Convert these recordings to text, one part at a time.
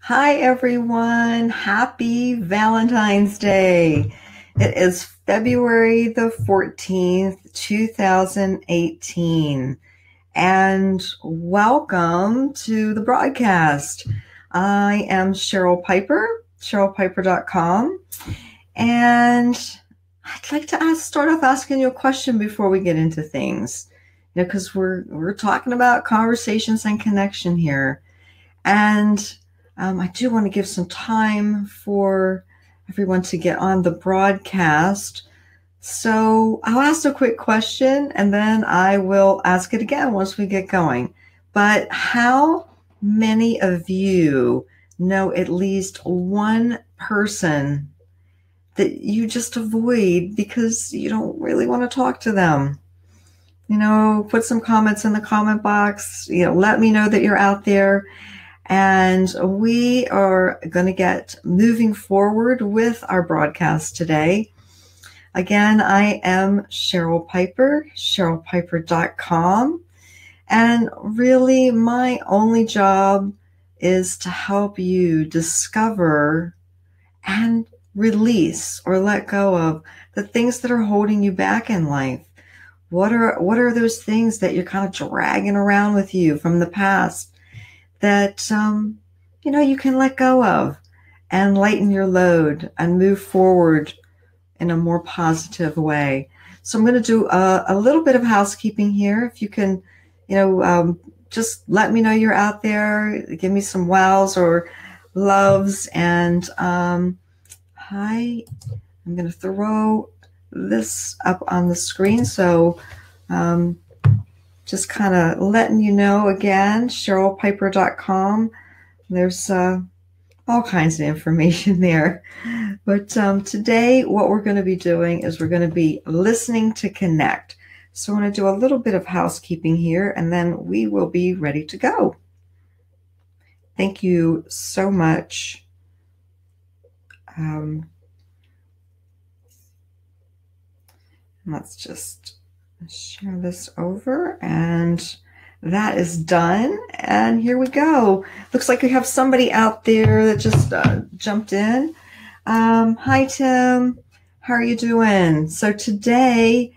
Hi, everyone. Happy Valentine's Day. It is February the 14th, 2018. And welcome to the broadcast. I am Cheryl Piper, CherylPiper.com. And I'd like to start off asking you a question before we get into things. Because we're talking about conversations and connection here. And I do want to give some time for everyone to get on the broadcast. So I'll ask a quick question and then I will ask it again once we get going. But how many of you know at least one person that you just avoid because you don't really want to talk to them? Put some comments in the comment box. Let me know that you're out there. And we are going to get moving forward with our broadcast today. Again, I am Cheryl Piper, CherylPiper.com. And really, my only job is to help you discover and release or let go of the things that are holding you back in life. What are those things that you're kind of dragging around with you from the past that, you can let go of and lighten your load and move forward in a more positive way. So I'm going to do a little bit of housekeeping here. If you can, just let me know you're out there. Give me some wows or loves. And hi, I'm going to throw this up on the screen. So just kind of letting you know again, CherylPiper.com. There's all kinds of information there. But today what we're going to be doing is we're going to be listening to connect. So I'm going to do a little bit of housekeeping here and then we will be ready to go. Thank you so much. Let's just share this over and that is done. And here we go. Looks like we have somebody out there that just jumped in. Hi, Tim. How are you doing? So today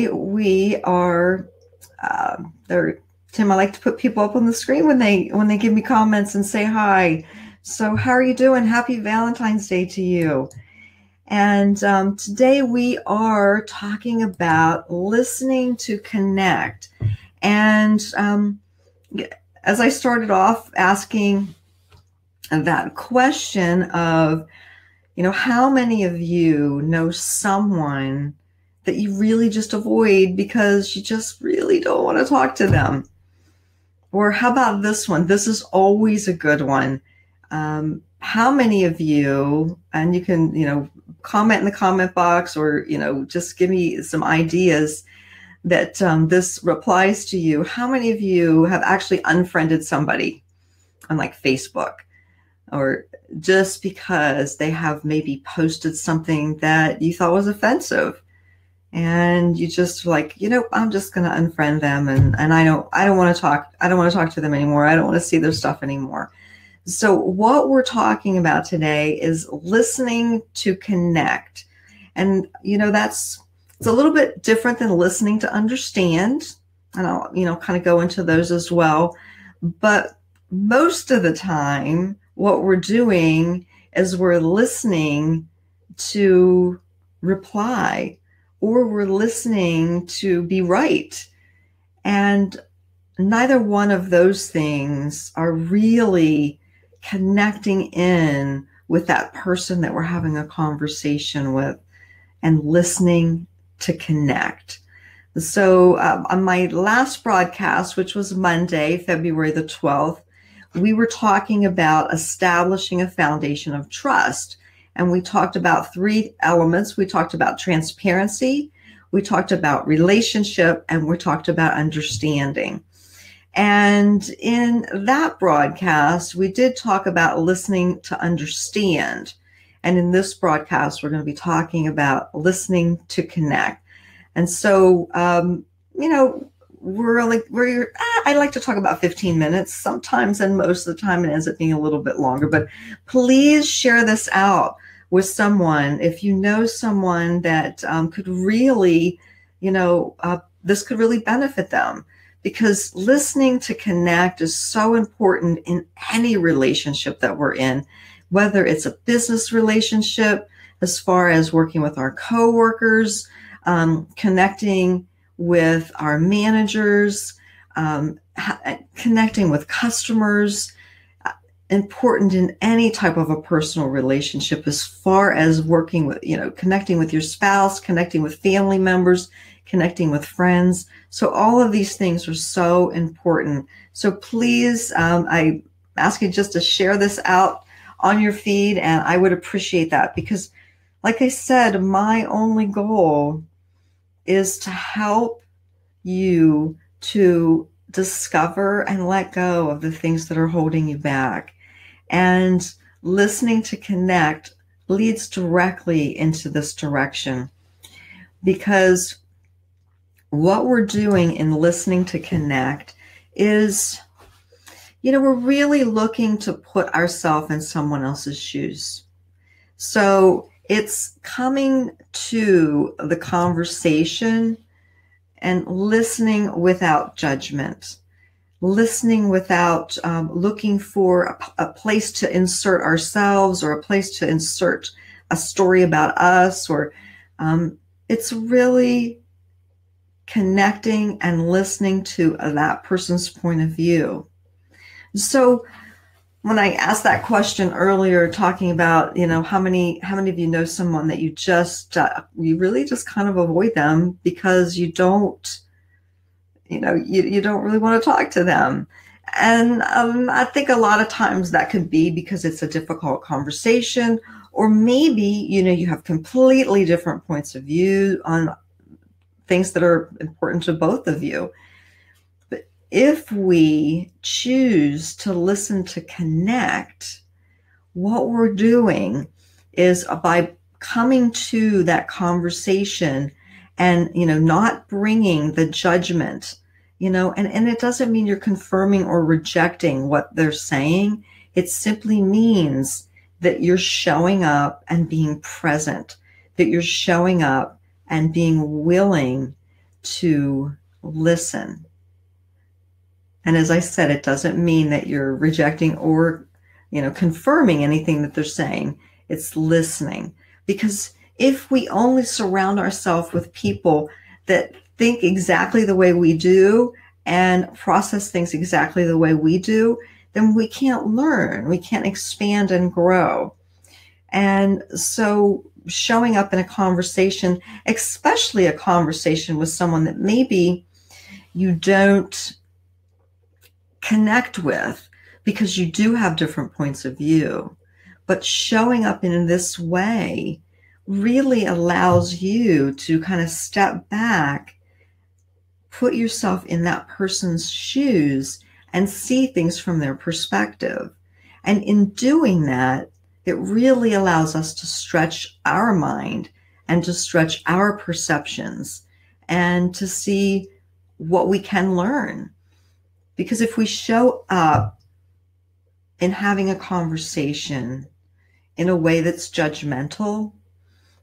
we are there. Tim, I like to put people up on the screen when they give me comments and say hi. So how are you doing? Happy Valentine's Day to you. And today we are talking about listening to connect. And as I started off asking that question of, how many of you know someone that you really just avoid because you just really don't want to talk to them? Or how about this one? This is always a good one. How many of you, and you can, comment in the comment box or, just give me some ideas that this replies to you. How many of you have actually unfriended somebody on like Facebook or just because they have maybe posted something that you thought was offensive and you just like, I'm just going to unfriend them and I don't want to talk. I don't want to talk to them anymore. I don't want to see their stuff anymore. So what we're talking about today is listening to connect. And, it's a little bit different than listening to understand. And I'll, kind of go into those as well. But most of the time, what we're doing is we're listening to reply or we're listening to be right. And neither one of those things are really connecting in with that person that we're having a conversation with and listening to connect. So on my last broadcast, which was Monday, February the 12th, we were talking about establishing a foundation of trust. And we talked about 3 elements. We talked about transparency, we talked about relationship, and we talked about understanding. And in that broadcast, we did talk about listening to understand. And in this broadcast, we're going to be talking about listening to connect. And so, I like to talk about 15 minutes sometimes, and most of the time it ends up being a little bit longer. But please share this out with someone if you know someone that could really, this could really benefit them, because listening to connect is so important in any relationship that we're in, whether it's a business relationship, as far as working with our coworkers, connecting with our managers, connecting with customers, important in any type of a personal relationship, as far as working with, connecting with your spouse, connecting with family members, connecting with friends. So all of these things are so important. So please, I ask you just to share this out on your feed, and I would appreciate that, because like I said, my only goal is to help you to discover and let go of the things that are holding you back. And listening to connect leads directly into this direction, because what we're doing in listening to connect is, we're really looking to put ourselves in someone else's shoes. So it's coming to the conversation and listening without judgment, listening without looking for a place to insert ourselves, or a place to insert a story about us, or it's really connecting and listening to that person's point of view. So when I asked that question earlier, talking about, how many of you know someone that you just, you really just kind of avoid them because you don't, you don't really want to talk to them. And I think a lot of times that could be because it's a difficult conversation, or maybe, you have completely different points of view on things that are important to both of you. If we choose to listen to connect, what we're doing is by coming to that conversation and, not bringing the judgment, and it doesn't mean you're confirming or rejecting what they're saying. It simply means that you're showing up and being present, that you're showing up and being willing to listen. And as I said, it doesn't mean that you're rejecting or, confirming anything that they're saying. It's listening. Because if we only surround ourselves with people that think exactly the way we do and process things exactly the way we do, then we can't learn. We can't expand and grow. And so showing up in a conversation, especially a conversation with someone that maybe you don't connect with because you do have different points of view, but showing up in this way really allows you to kind of step back, put yourself in that person's shoes, and see things from their perspective. And in doing that, it really allows us to stretch our mind and to stretch our perceptions and to see what we can learn. Because if we show up in having a conversation in a way that's judgmental,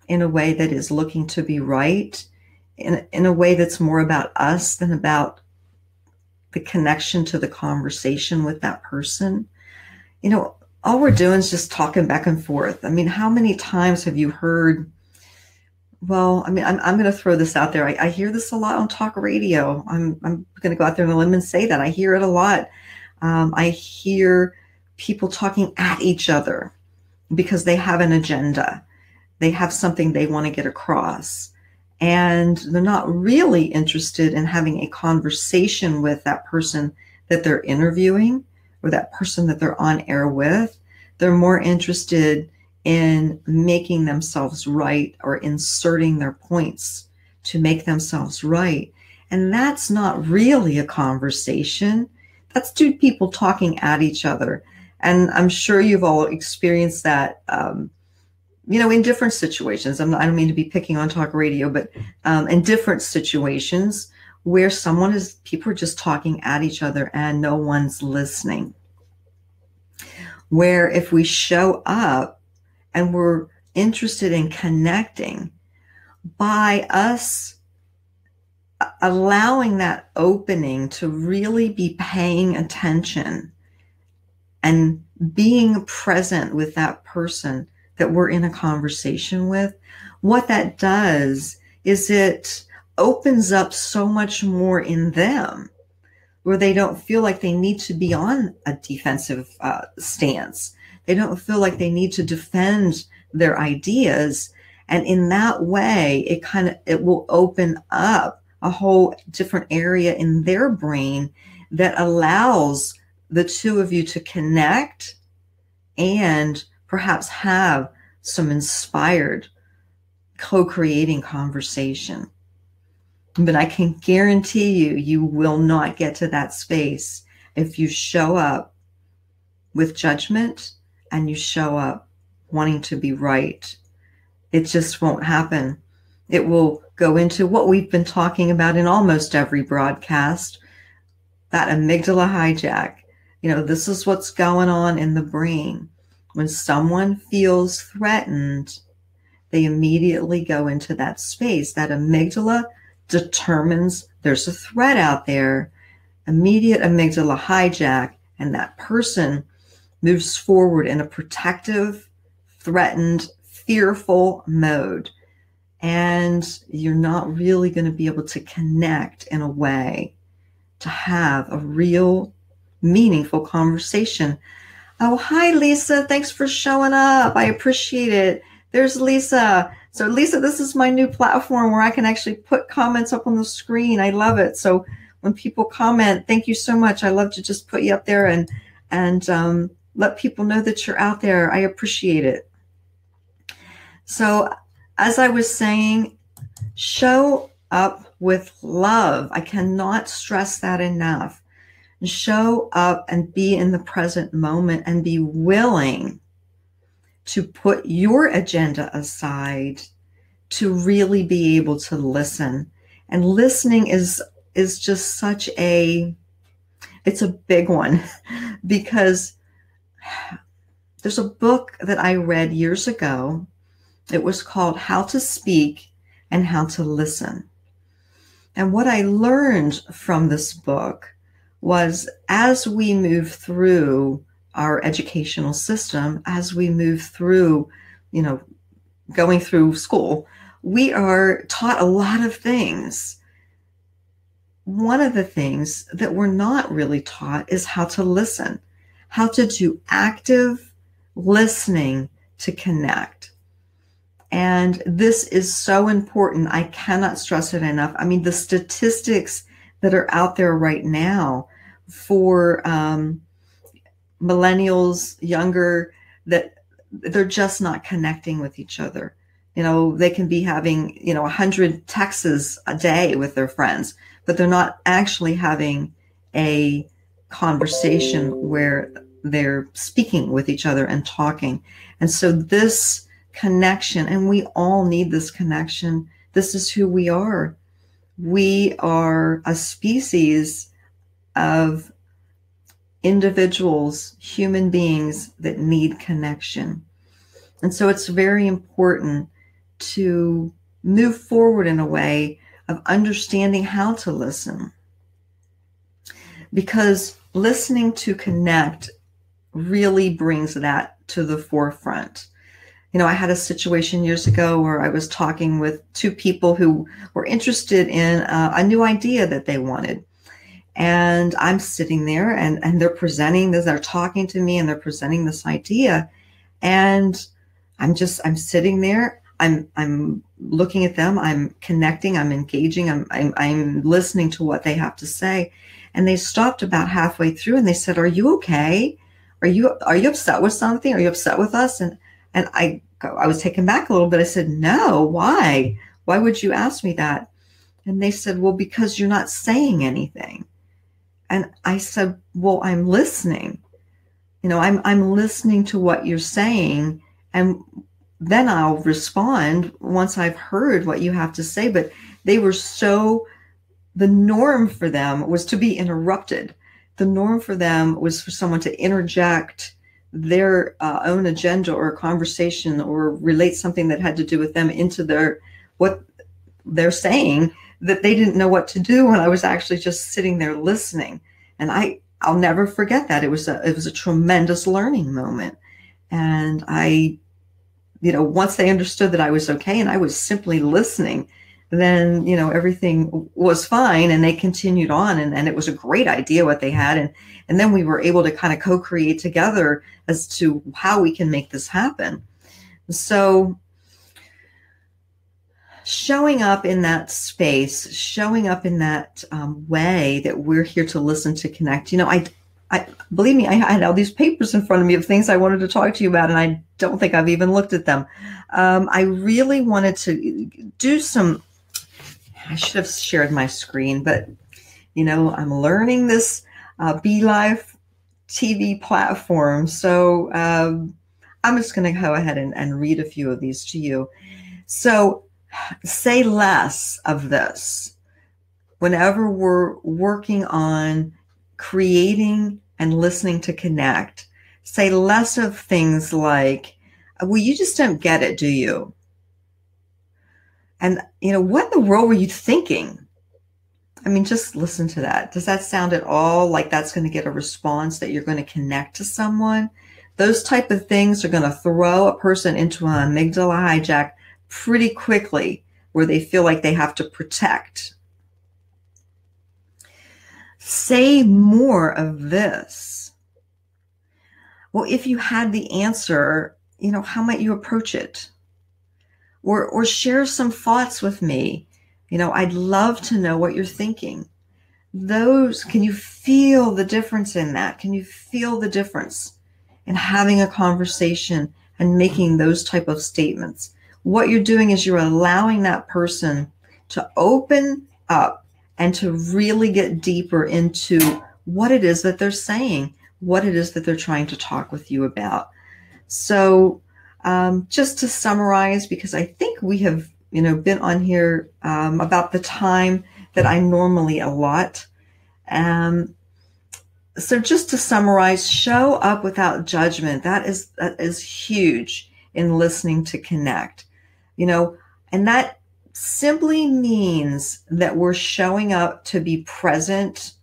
in a way that is looking to be right, in a way that's more about us than about the connection to the conversation with that person, all we're doing is just talking back and forth. I mean, how many times have you heard, I'm going to throw this out there. I hear this a lot on talk radio. I'm going to go out there on a limb and say that. I hear it a lot. I hear people talking at each other because they have an agenda. They have something they want to get across. And they're not really interested in having a conversation with that person that they're interviewing or that person that they're on air with. They're more interested in making themselves right or inserting their points to make themselves right. And that's not really a conversation. That's two people talking at each other. And I'm sure you've all experienced that, in different situations. I don't mean to be picking on talk radio, but in different situations where people are just talking at each other and no one's listening. Where if we show up and we're interested in connecting, by us allowing that opening to really be paying attention and being present with that person that we're in a conversation with, what that does is it opens up so much more in them, where they don't feel like they need to be on a defensive stance. They don't feel like they need to defend their ideas. And in that way, it will open up a whole different area in their brain that allows the two of you to connect and perhaps have some inspired co-creating conversation. But I can guarantee you, you will not get to that space if you show up with judgment and you show up wanting to be right. It just won't happen. It will go into what we've been talking about in almost every broadcast, that amygdala hijack. This is what's going on in the brain. When someone feels threatened, they immediately go into that space. That amygdala determines there's a threat out there, immediate amygdala hijack, and that person moves forward in a protective, threatened, fearful mode. And you're not really going to be able to connect in a way to have a real meaningful conversation. Oh, hi, Lisa. Thanks for showing up. I appreciate it. There's Lisa. So Lisa, this is my new platform where I can actually put comments up on the screen. I love it. So when people comment, thank you so much. I love to just put you up there and let people know that you're out there. I appreciate it. So as I was saying, show up with love. I cannot stress that enough. Show up and be in the present moment and be willing to put your agenda aside to really be able to listen. And listening is just it's a big one, because there's a book that I read years ago. It was called How to Speak and How to Listen. And what I learned from this book was, as we move through our educational system, as we move through, going through school, we are taught a lot of things. One of the things that we're not really taught is how to listen, how to do active listening to connect. And this is so important. I cannot stress it enough. I mean, the statistics that are out there right now for millennials, younger, that they're just not connecting with each other. They can be having, 100 texts a day with their friends, but they're not actually having a conversation where they're speaking with each other and talking. And so this connection, and we all need this connection. This is who we are. We are a species of individuals, human beings that need connection. And so it's very important to move forward in a way of understanding how to listen, because listening to connect really brings that to the forefront. I had a situation years ago where I was talking with two people who were interested in a new idea that they wanted. And I'm sitting there and they're presenting this, they're talking to me and they're presenting this idea. And I'm sitting there, I'm looking at them, I'm connecting, I'm engaging, I'm listening to what they have to say. And they stopped about halfway through and they said, "Are you okay? Are you upset with something? Are you upset with us?" And I was taken back a little bit. I said, "No, why? Why would you ask me that?" And they said, "Well, because you're not saying anything." And I said, "Well, I'm listening. I'm listening to what you're saying. And then I'll respond once I've heard what you have to say." But they were so the norm for them was to be interrupted. The norm for them was for someone to interject their own agenda or conversation or relate something that had to do with them into what they're saying, that they didn't know what to do when I was actually just sitting there listening. And I'll never forget that. It was a tremendous learning moment. And once they understood that I was okay and I was simply listening, then, everything was fine and they continued on, and it was a great idea what they had. And then we were able to kind of co-create together as to how we can make this happen. So showing up in that space, showing up in that way that we're here to listen, to connect. I believe me, I had all these papers in front of me of things I wanted to talk to you about, and I don't think I've even looked at them. I really wanted to do I should have shared my screen, but I'm learning this Be Live TV platform. So I'm just going to go ahead and read a few of these to you. So say less of this whenever we're working on creating and listening to connect. Say less of things like, well, you just don't get it, do you? And, what in the world were you thinking? I mean, just listen to that. Does that sound at all like that's going to get a response, that you're going to connect to someone? Those type of things are going to throw a person into an amygdala hijack pretty quickly, where they feel like they have to protect. Say more of this. Well, if you had the answer, how might you approach it? Or share some thoughts with me. I'd love to know what you're thinking. Can you feel the difference in that? Can you feel the difference in having a conversation and making those type of statements? What you're doing is you're allowing that person to open up and to really get deeper into what it is that they're saying, what it is that they're trying to talk with you about. So just to summarize, because I think we have, been on here about the time that I normally allot. So just to summarize, show up without judgment. That is huge in listening to connect, and that simply means that we're showing up to be present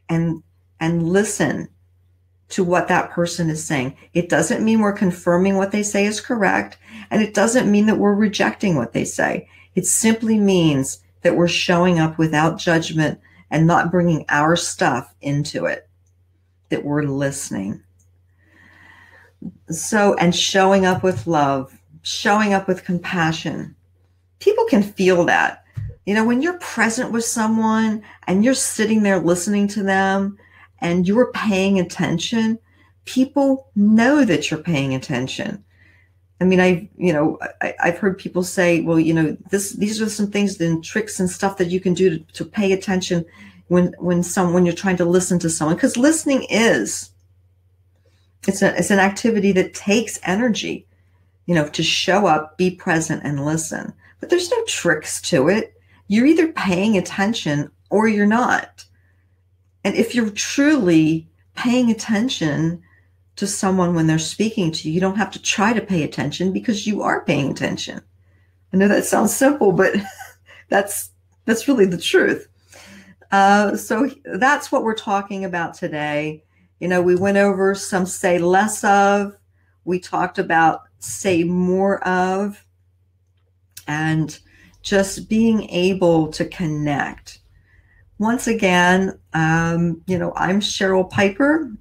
and listen to what that person is saying. It doesn't mean we're confirming what they say is correct, and it doesn't mean that we're rejecting what they say. It simply means that we're showing up without judgment and not bringing our stuff into it, that we're listening. So, and showing up with love, showing up with compassion. People can feel that. When you're present with someone and you're sitting there listening to them and you're paying attention, people know that you're paying attention. I mean, I've heard people say, well, these are some things and tricks and stuff that you can do to pay attention when you're trying to listen to someone, because listening it's an activity that takes energy, to show up, be present, and listen. But there's no tricks to it. You're either paying attention or you're not. And if you're truly paying attention to someone when they're speaking to you, you don't have to try to pay attention, because you are paying attention. I know that sounds simple, but that's really the truth. So that's what we're talking about today. We went over some say less of, we talked about say more of, and just being able to connect. Once again, I'm Cheryl Piper,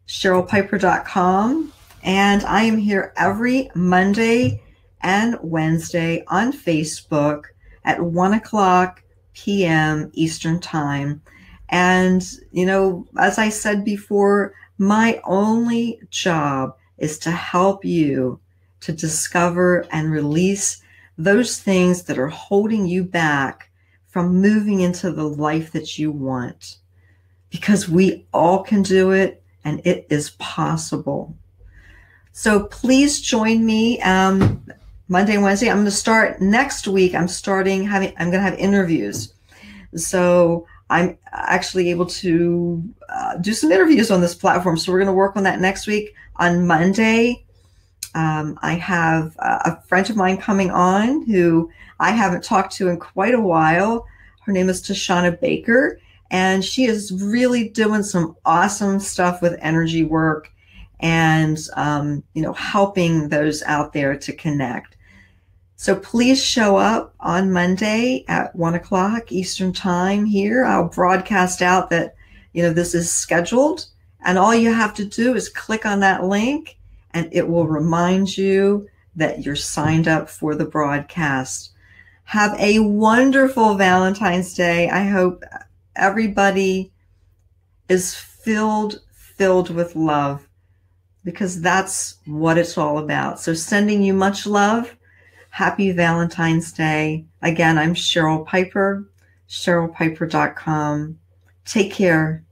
CherylPiper.com, and I am here every Monday and Wednesday on Facebook at 1:00 p.m. Eastern Time. And, as I said before, my only job is to help you to discover and release those things that are holding you back from moving into the life that you want, because we all can do it and it is possible. So please join me Monday and Wednesday. I'm going to start next week. I'm going to have interviews. So I'm actually able to do some interviews on this platform. So we're going to work on that next week. On Monday, I have a friend of mine coming on who I haven't talked to in quite a while. Her name is Tashana Baker, and she is really doing some awesome stuff with energy work and, helping those out there to connect. So please show up on Monday at 1 o'clock Eastern time here. I'll broadcast out that, this is scheduled, and all you have to do is click on that link and it will remind you that you're signed up for the broadcast. Have a wonderful Valentine's Day. I hope everybody is filled with love, because that's what it's all about. So sending you much love. Happy Valentine's Day. Again, I'm Cheryl Piper, CherylPiper.com. Take care.